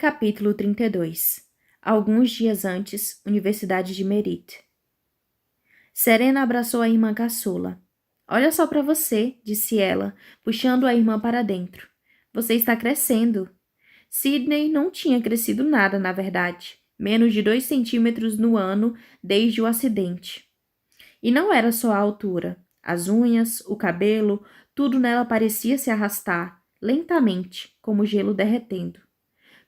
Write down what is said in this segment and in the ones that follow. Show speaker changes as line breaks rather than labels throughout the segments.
Capítulo 32. Alguns dias antes, Universidade de Merite. Serena abraçou a irmã caçula. Olha só para você, disse ela, puxando a irmã para dentro. Você está crescendo. Sidney não tinha crescido nada, na verdade. Menos de 2 centímetros no ano desde o acidente. E não era só a altura. As unhas, o cabelo, tudo nela parecia se arrastar, lentamente, como gelo derretendo.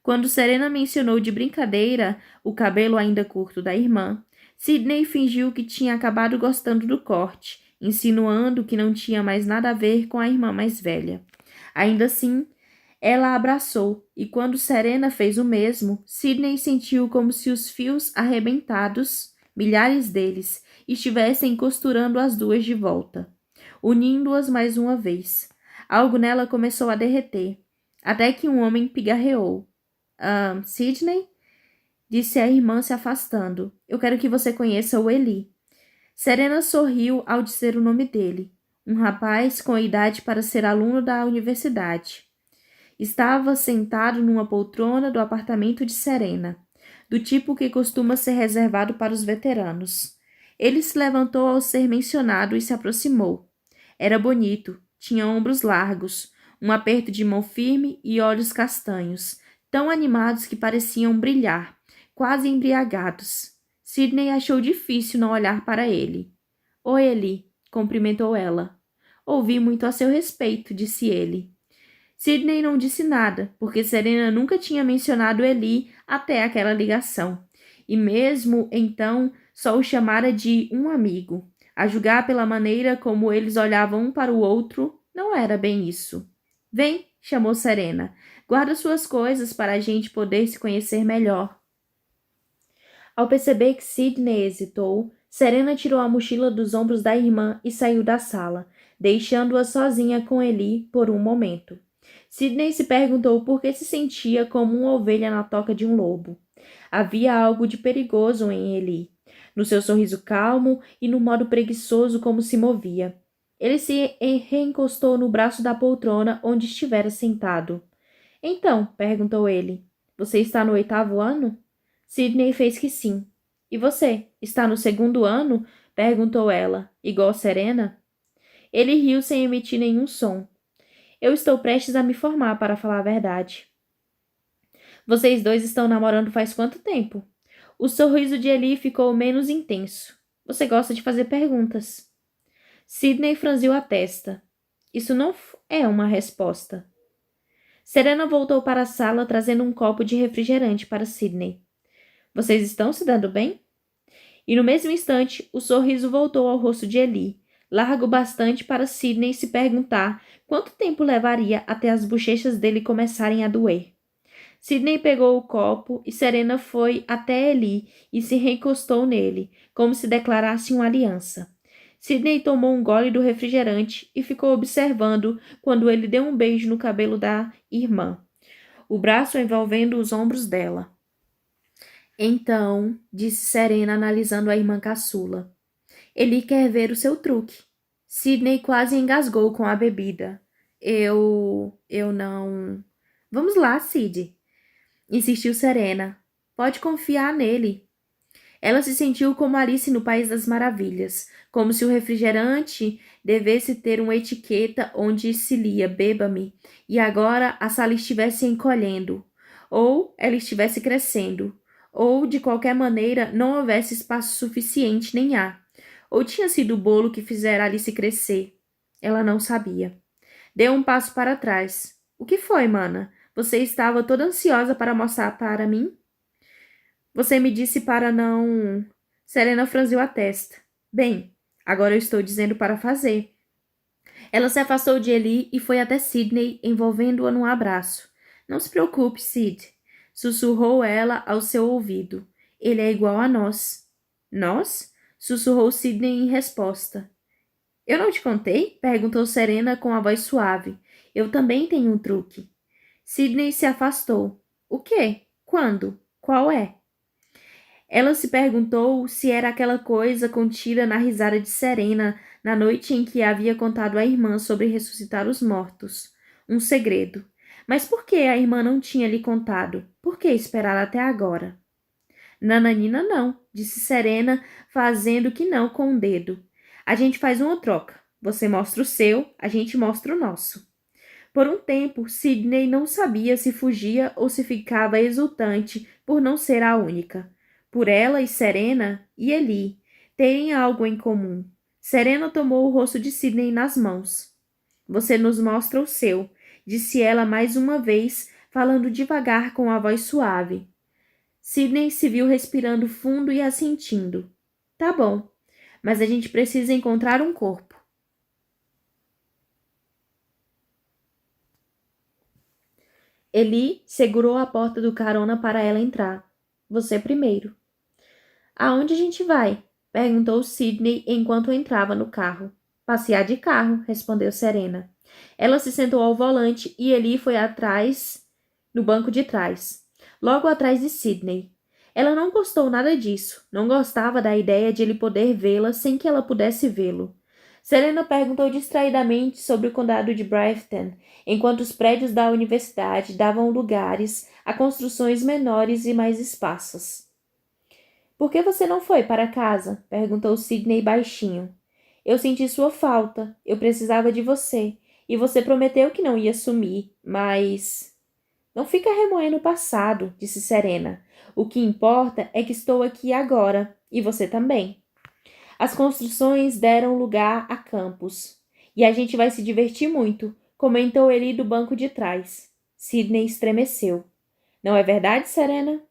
Quando Serena mencionou de brincadeira o cabelo ainda curto da irmã, Sidney fingiu que tinha acabado gostando do corte, insinuando que não tinha mais nada a ver com a irmã mais velha. Ainda assim, ela a abraçou, e quando Serena fez o mesmo, Sidney sentiu como se os fios arrebentados, milhares deles, estivessem costurando as duas de volta, unindo-as mais uma vez. Algo nela começou a derreter, até que um homem pigarreou. Sidney? Disse a irmã se afastando. Eu quero que você conheça o Eli. Serena sorriu ao dizer o nome dele. Um rapaz com idade para ser aluno da universidade. Estava sentado numa poltrona do apartamento de Serena, do tipo que costuma ser reservado para os veteranos. Ele se levantou ao ser mencionado e se aproximou. Era bonito, tinha ombros largos, um aperto de mão firme e olhos castanhos, tão animados que pareciam brilhar, quase embriagados. Sidney achou difícil não olhar para ele. Oi, Eli, cumprimentou ela. Ouvi muito a seu respeito, disse ele. Sidney não disse nada, porque Serena nunca tinha mencionado Eli até aquela ligação, e mesmo então só o chamara de um amigo. A julgar pela maneira como eles olhavam um para o outro, não era bem isso. Vem, chamou Serena. Guarda suas coisas para a gente poder se conhecer melhor. Ao perceber que Sidney hesitou, Serena tirou a mochila dos ombros da irmã e saiu da sala, deixando-a sozinha com Eli por um momento. Sidney se perguntou por que se sentia como uma ovelha na toca de um lobo. Havia algo de perigoso em Eli, no seu sorriso calmo e no modo preguiçoso como se movia. Ele se reencostou no braço da poltrona onde estivera sentado. Então, perguntou ele, você está no 8º ano? Sidney fez que sim. E você, está no 2º ano? Perguntou ela, igual Serena. Ele riu sem emitir nenhum som. Eu estou prestes a me formar, para falar a verdade. Vocês dois estão namorando faz quanto tempo? O sorriso de Eli ficou menos intenso. Você gosta de fazer perguntas. Sidney franziu a testa. Isso não é uma resposta. Serena voltou para a sala trazendo um copo de refrigerante para Sidney. Vocês estão se dando bem? E no mesmo instante, o sorriso voltou ao rosto de Eli, largo bastante para Sidney se perguntar quanto tempo levaria até as bochechas dele começarem a doer. Sidney pegou o copo e Serena foi até Eli e se recostou nele, como se declarasse uma aliança. Sidney tomou um gole do refrigerante e ficou observando quando ele deu um beijo no cabelo da irmã, o braço envolvendo os ombros dela. Então, disse Serena analisando a irmã caçula, ele quer ver o seu truque. Sidney quase engasgou com a bebida. Eu não... Vamos lá, Sid, insistiu Serena. Pode confiar nele. Ela se sentiu como Alice no País das Maravilhas, como se o refrigerante devesse ter uma etiqueta onde se lia "Beba-me", e agora a sala estivesse encolhendo, ou ela estivesse crescendo, ou, de qualquer maneira, não houvesse espaço suficiente nem ar. Ou tinha sido o bolo que fizera Alice crescer. Ela não sabia. Deu um passo para trás. O que foi, mana? Você estava toda ansiosa para mostrar para mim? Você me disse para não... Serena franziu a testa. Bem, agora eu estou dizendo para fazer. Ela se afastou de Eli e foi até Sidney, envolvendo-a num abraço. Não se preocupe, Sid, sussurrou ela ao seu ouvido. Ele é igual a nós. Nós? Sussurrou Sidney em resposta. Eu não te contei? Perguntou Serena com a voz suave. Eu também tenho um truque. Sidney se afastou. O quê? Quando? Qual é? Ela se perguntou se era aquela coisa contida na risada de Serena na noite em que havia contado à irmã sobre ressuscitar os mortos. Um segredo. Mas por que a irmã não tinha lhe contado? Por que esperar até agora? Nananina não, disse Serena, fazendo que não com o dedo. A gente faz uma troca. Você mostra o seu, a gente mostra o nosso. Por um tempo, Sidney não sabia se fugia ou se ficava exultante por não ser a única. Por ela e Serena e Eli terem algo em comum. Serena tomou o rosto de Sidney nas mãos. Você nos mostra o seu, disse ela mais uma vez, falando devagar com a voz suave. Sidney se viu respirando fundo e assentindo. Tá bom, mas a gente precisa encontrar um corpo. Eli segurou a porta do carona para ela entrar. Você primeiro. Aonde a gente vai? Perguntou Sidney enquanto entrava no carro. Passear de carro, respondeu Serena. Ela se sentou ao volante e Eli foi atrás, no banco de trás, logo atrás de Sidney. Ela não gostou nada disso, não gostava da ideia de ele poder vê-la sem que ela pudesse vê-lo. Serena perguntou distraidamente sobre o condado de Brighton, enquanto os prédios da universidade davam lugares a construções menores e mais esparsas. Por que você não foi para casa? Perguntou Sidney baixinho. Eu senti sua falta. Eu precisava de você. E você prometeu que não ia sumir, mas... Não fica remoendo o passado, disse Serena. O que importa é que estou aqui agora, e você também. As construções deram lugar a campos. E a gente vai se divertir muito, comentou ele do banco de trás. Sidney estremeceu. Não é verdade, Serena?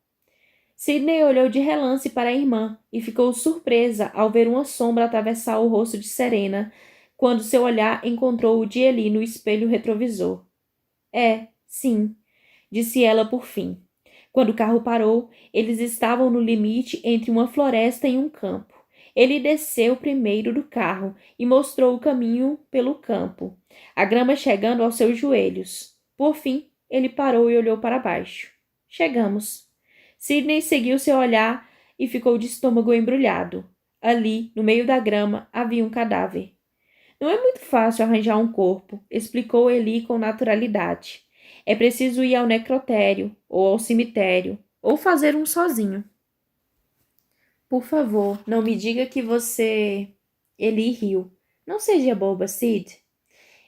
Sidney olhou de relance para a irmã e ficou surpresa ao ver uma sombra atravessar o rosto de Serena, quando seu olhar encontrou o de Eli no espelho retrovisor. Sim, disse ela por fim. Quando o carro parou, eles estavam no limite entre uma floresta e um campo. Ele desceu primeiro do carro e mostrou o caminho pelo campo, a grama chegando aos seus joelhos. Por fim, ele parou e olhou para baixo. Chegamos. Sidney seguiu seu olhar e ficou de estômago embrulhado. Ali, no meio da grama, havia um cadáver. Não é muito fácil arranjar um corpo, explicou Eli com naturalidade. É preciso ir ao necrotério, ou ao cemitério, ou fazer um sozinho. Por favor, não me diga que você... Eli riu. Não seja boba, Sid.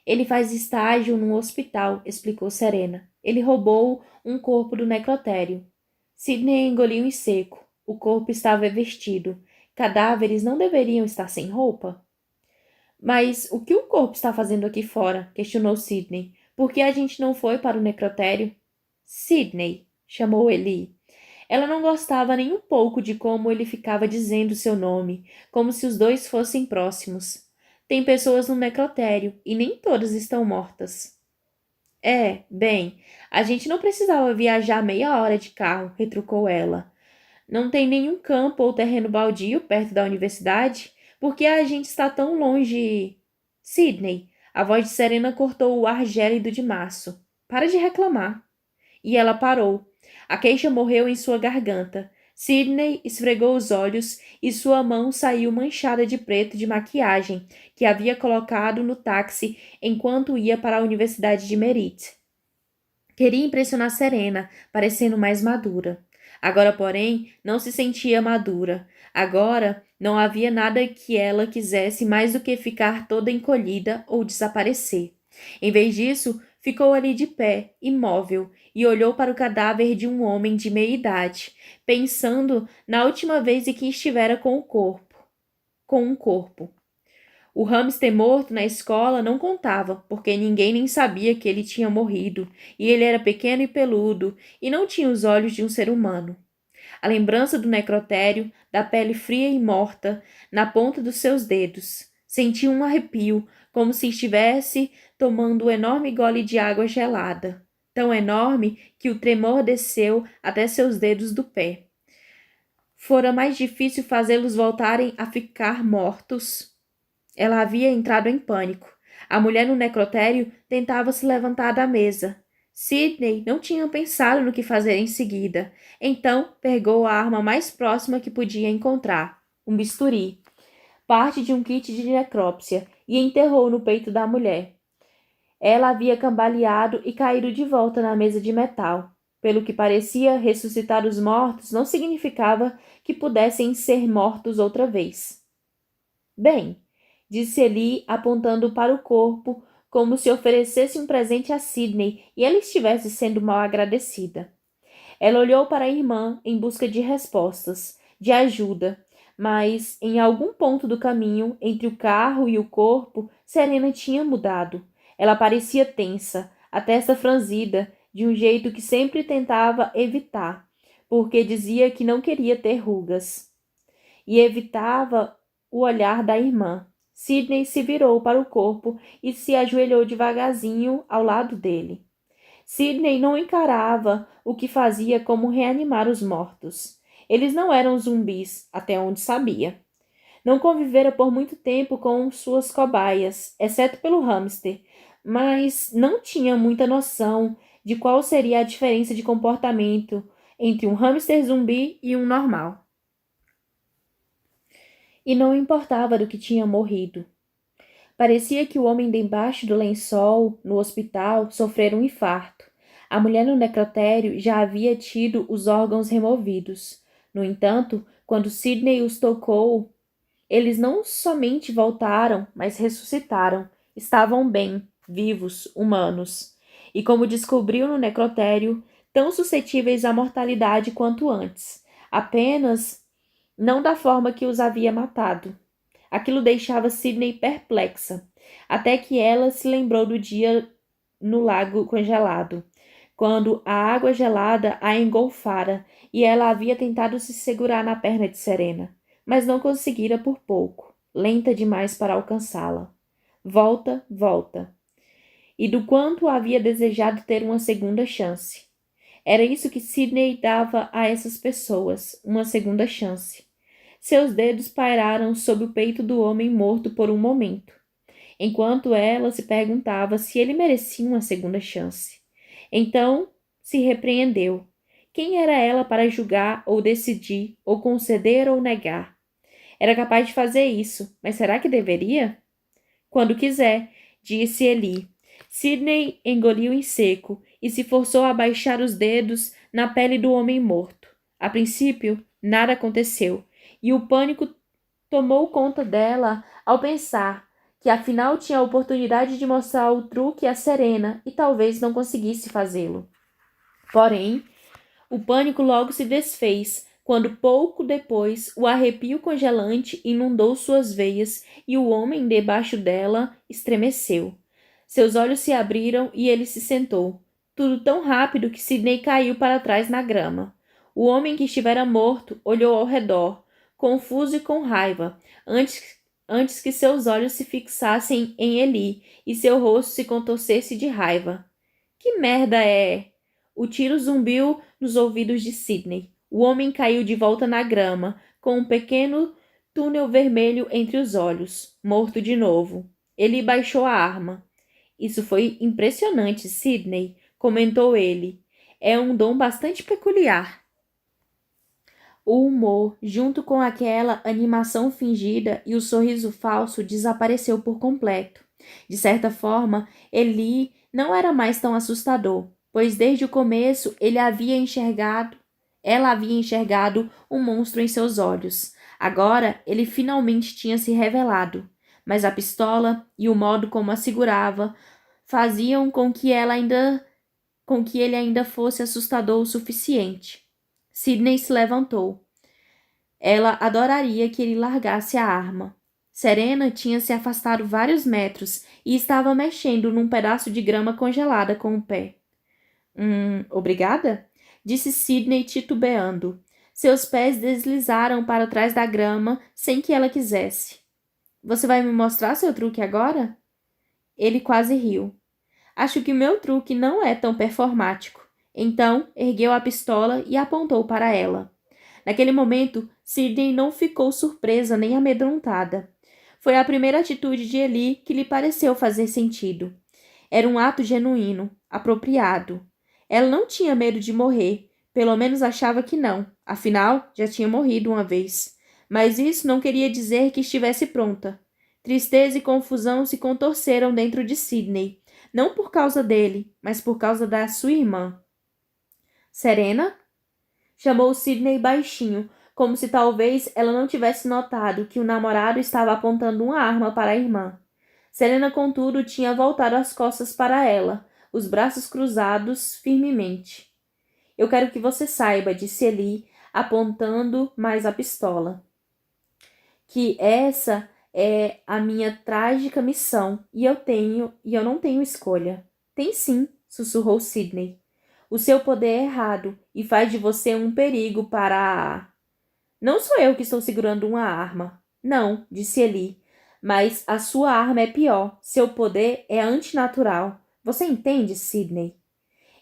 Ele faz estágio num hospital, explicou Serena. Ele roubou um corpo do necrotério. Sidney engoliu em seco. O corpo estava vestido. Cadáveres não deveriam estar sem roupa? Mas o que o corpo está fazendo aqui fora? Questionou Sidney. Por que a gente não foi para o necrotério? Sidney, chamou Eli. Ela não gostava nem um pouco de como ele ficava dizendo seu nome, como se os dois fossem próximos. Tem pessoas no necrotério e nem todas estão mortas. Bem, a gente não precisava viajar meia hora de carro, retrucou ela. Não tem nenhum campo ou terreno baldio perto da universidade? Por que a gente está tão longe? Sidney, a voz de Serena cortou o ar gélido de março. Para de reclamar. E ela parou. A queixa morreu em sua garganta. Sidney esfregou os olhos e sua mão saiu manchada de preto de maquiagem que havia colocado no táxi enquanto ia para a Universidade de Merritt. Queria impressionar Serena, parecendo mais madura. Agora, porém, não se sentia madura. Agora, não havia nada que ela quisesse mais do que ficar toda encolhida ou desaparecer. Em vez disso, ficou ali de pé, imóvel, e olhou para o cadáver de um homem de meia idade, pensando na última vez em que estivera com o corpo. Com um corpo. O hamster morto na escola não contava, porque ninguém nem sabia que ele tinha morrido, e ele era pequeno e peludo, e não tinha os olhos de um ser humano. A lembrança do necrotério, da pele fria e morta, na ponta dos seus dedos. Sentiu um arrepio, como se estivesse tomando um enorme gole de água gelada. Tão enorme que o tremor desceu até seus dedos do pé. Fora mais difícil fazê-los voltarem a ficar mortos. Ela havia entrado em pânico. A mulher no necrotério tentava se levantar da mesa. Sidney não tinha pensado no que fazer em seguida. Então, pegou a arma mais próxima que podia encontrar, um bisturi, parte de um kit de necrópsia, e enterrou no peito da mulher. Ela havia cambaleado e caído de volta na mesa de metal. Pelo que parecia, ressuscitar os mortos não significava que pudessem ser mortos outra vez. Bem, disse Eli, apontando para o corpo, como se oferecesse um presente a Sidney e ela estivesse sendo mal agradecida. Ela olhou para a irmã em busca de respostas, de ajuda, mas em algum ponto do caminho, entre o carro e o corpo, Serena tinha mudado. Ela parecia tensa, a testa franzida, de um jeito que sempre tentava evitar, porque dizia que não queria ter rugas. E evitava o olhar da irmã. Sidney se virou para o corpo e se ajoelhou devagarzinho ao lado dele. Sidney não encarava o que fazia como reanimar os mortos. Eles não eram zumbis, até onde sabia. Não convivera por muito tempo com suas cobaias, exceto pelo hamster, mas não tinha muita noção de qual seria a diferença de comportamento entre um hamster zumbi e um normal. E não importava do que tinha morrido. Parecia que o homem debaixo do lençol, no hospital, sofrera um infarto. A mulher no necrotério já havia tido os órgãos removidos. No entanto, quando Sidney os tocou, eles não somente voltaram, mas ressuscitaram. Estavam bem, vivos, humanos. E como descobriu no necrotério, tão suscetíveis à mortalidade quanto antes. Apenas não da forma que os havia matado. Aquilo deixava Sidney perplexa, até que ela se lembrou do dia no lago congelado, quando a água gelada a engolfara e ela havia tentado se segurar na perna de Serena, mas não conseguira por pouco, lenta demais para alcançá-la. Volta, volta. E do quanto havia desejado ter uma segunda chance. Era isso que Sidney dava a essas pessoas, uma segunda chance. Seus dedos pairaram sob o peito do homem morto por um momento, enquanto ela se perguntava se ele merecia uma segunda chance. Então se repreendeu. Quem era ela para julgar ou decidir, ou conceder ou negar? Era capaz de fazer isso, mas será que deveria? Quando quiser, disse Eli. Sidney engoliu em seco e se forçou a baixar os dedos na pele do homem morto. A princípio, nada aconteceu. E o pânico tomou conta dela ao pensar que afinal tinha a oportunidade de mostrar o truque a Serena e talvez não conseguisse fazê-lo. Porém, o pânico logo se desfez quando pouco depois o arrepio congelante inundou suas veias e o homem debaixo dela estremeceu. Seus olhos se abriram e ele se sentou. Tudo tão rápido que Sidney caiu para trás na grama. O homem que estivera morto olhou ao redor, confuso e com raiva, antes que seus olhos se fixassem em Eli e seu rosto se contorcesse de raiva. Que merda é? O tiro zumbiu nos ouvidos de Sidney. O homem caiu de volta na grama, com um pequeno túnel vermelho entre os olhos, morto de novo. Ele baixou a arma. Isso foi impressionante, Sidney, comentou ele. É um dom bastante peculiar. O humor, junto com aquela animação fingida e o sorriso falso, desapareceu por completo. De certa forma, Eli não era mais tão assustador, pois desde o começo ela havia enxergado um monstro em seus olhos. Agora ele finalmente tinha se revelado, mas a pistola e o modo como a segurava faziam com que ele ainda fosse assustador o suficiente. Sidney se levantou. Ela adoraria que ele largasse a arma. Serena tinha se afastado vários metros e estava mexendo num pedaço de grama congelada com o pé. Obrigada? Disse Sidney titubeando. Seus pés deslizaram para trás da grama sem que ela quisesse. Você vai me mostrar seu truque agora? Ele quase riu. Acho que meu truque não é tão performático. Então, ergueu a pistola e apontou para ela. Naquele momento, Sidney não ficou surpresa nem amedrontada. Foi a primeira atitude de Eli que lhe pareceu fazer sentido. Era um ato genuíno, apropriado. Ela não tinha medo de morrer, pelo menos achava que não, afinal, já tinha morrido uma vez. Mas isso não queria dizer que estivesse pronta. Tristeza e confusão se contorceram dentro de Sidney. Não por causa dele, mas por causa da sua irmã. Serena? Chamou Sidney baixinho, como se talvez ela não tivesse notado que o namorado estava apontando uma arma para a irmã. Serena, contudo, tinha voltado as costas para ela, os braços cruzados firmemente. Eu quero que você saiba, disse Eli, apontando mais a pistola, que essa é a minha trágica missão e eu não tenho escolha. Tem sim, sussurrou Sidney. O seu poder é errado e faz de você um perigo para... Não sou eu que estou segurando uma arma. Não, disse Eli. Mas a sua arma é pior. Seu poder é antinatural. Você entende, Sidney?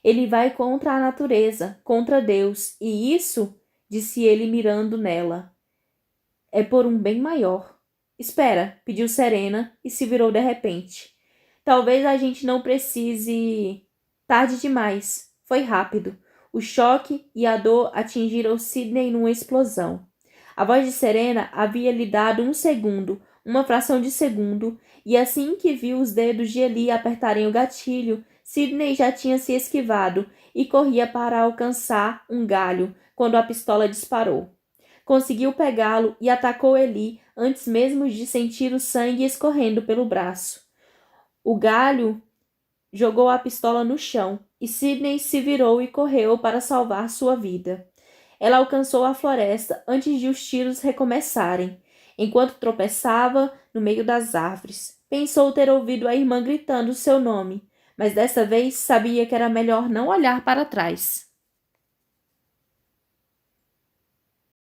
Ele vai contra a natureza, contra Deus, e isso, disse ele mirando nela, é por um bem maior. Espera, pediu Serena e se virou de repente. Talvez a gente não precise... Tarde demais. Foi rápido. O choque e a dor atingiram Sidney numa explosão. A voz de Serena havia lhe dado um segundo, uma fração de segundo, e assim que viu os dedos de Eli apertarem o gatilho, Sidney já tinha se esquivado e corria para alcançar um galho quando a pistola disparou. Conseguiu pegá-lo e atacou Eli antes mesmo de sentir o sangue escorrendo pelo braço. O galho jogou a pistola no chão e Sidney se virou e correu para salvar sua vida. Ela alcançou a floresta antes de os tiros recomeçarem. Enquanto tropeçava no meio das árvores, pensou ter ouvido a irmã gritando seu nome, mas dessa vez sabia que era melhor não olhar para trás.